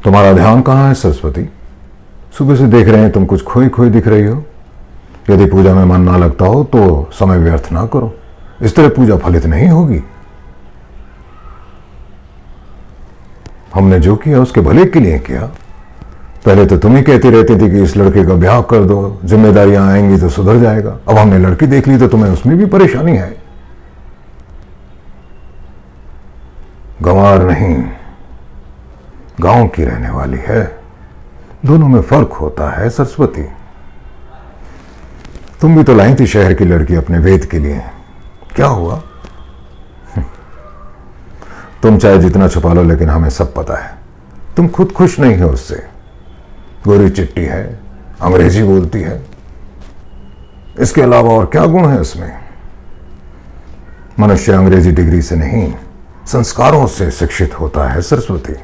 तुम्हारा ध्यान कहाँ है सरस्वती? सुबह से देख रहे हैं तुम कुछ खोई खोई दिख रही हो। यदि पूजा में मन ना लगता हो तो समय व्यर्थ ना करो, इस तरह पूजा फलित नहीं होगी। हमने जो किया उसके भले के लिए किया। पहले तो तुम ही कहती रहती थी कि इस लड़के का ब्याह कर दो, जिम्मेदारियां आएंगी तो सुधर जाएगा। अब हमने लड़की देख ली तो तुम्हें उसमें भी परेशानी है। गंवार नहीं, गांव की रहने वाली है। दोनों में फर्क होता है सरस्वती। तुम भी तो लाई थी शहर की लड़की अपने वेद के लिए, क्या हुआ? तुम चाहे जितना छुपा लो, लेकिन हमें सब पता है तुम खुद खुश नहीं हो उससे। गोरी चिट्टी है, अंग्रेजी बोलती है, इसके अलावा और क्या गुण है उसमें? मनुष्य अंग्रेजी डिग्री से नहीं, संस्कारों से शिक्षित होता है सरस्वती।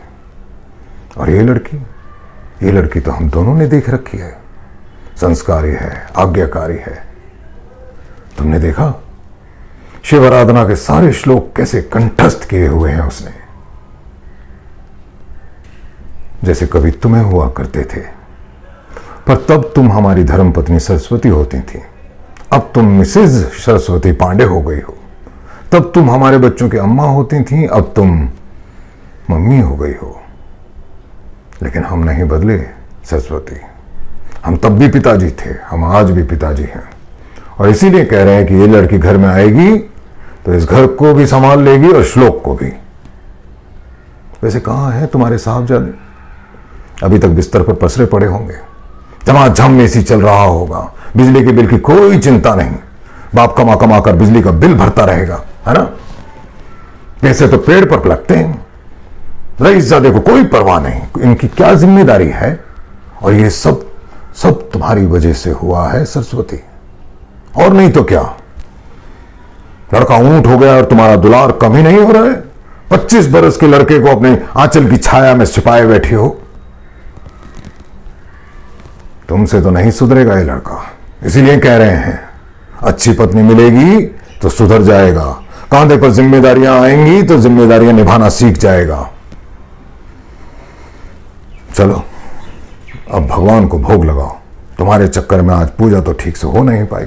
और ये लड़की तो हम दोनों ने देख रखी है, संस्कारी है, आज्ञाकारी है। तुमने देखा शिव आराधना के सारे श्लोक कैसे कंठस्थ किए हुए हैं उसने, जैसे कभी तुम्हें हुआ करते थे। पर तब तुम हमारी धर्मपत्नी सरस्वती होती थी, अब तुम मिसेज सरस्वती पांडे हो गई हो। तब तुम हमारे बच्चों की अम्मा होती थी, अब तुम मम्मी हो गई हो। लेकिन हम नहीं बदले सरस्वती। हम तब भी पिताजी थे, हम आज भी पिताजी हैं। और इसीलिए कह रहे हैं कि ये लड़की घर में आएगी तो इस घर को भी संभाल लेगी और श्लोक को भी। वैसे कहां है तुम्हारे साहबजादे? अभी तक बिस्तर पर पसरे पड़े होंगे, झमाझम एसी चल रहा होगा, बिजली के बिल की कोई चिंता नहीं। बाप कमा कमा कर बिजली का बिल भरता रहेगा, है ना? पैसे तो पेड़ पर लगते हैं, रईसजादे को कोई परवाह नहीं, इनकी क्या जिम्मेदारी है? और ये सब तुम्हारी वजह से हुआ है सरस्वती, और नहीं तो क्या। लड़का ऊंट हो गया और तुम्हारा दुलार कम ही नहीं हो रहा है। 25 बरस के लड़के को अपने आंचल की छाया में छिपाए बैठी हो। तुमसे तो नहीं सुधरेगा ये लड़का, इसीलिए कह रहे हैं अच्छी पत्नी मिलेगी तो सुधर जाएगा, कांधे पर जिम्मेदारियां आएंगी तो जिम्मेदारियां निभाना सीख जाएगा। चलो अब भगवान को भोग लगाओ। तुम्हारे चक्कर में आज पूजा तो ठीक से हो नहीं पाई।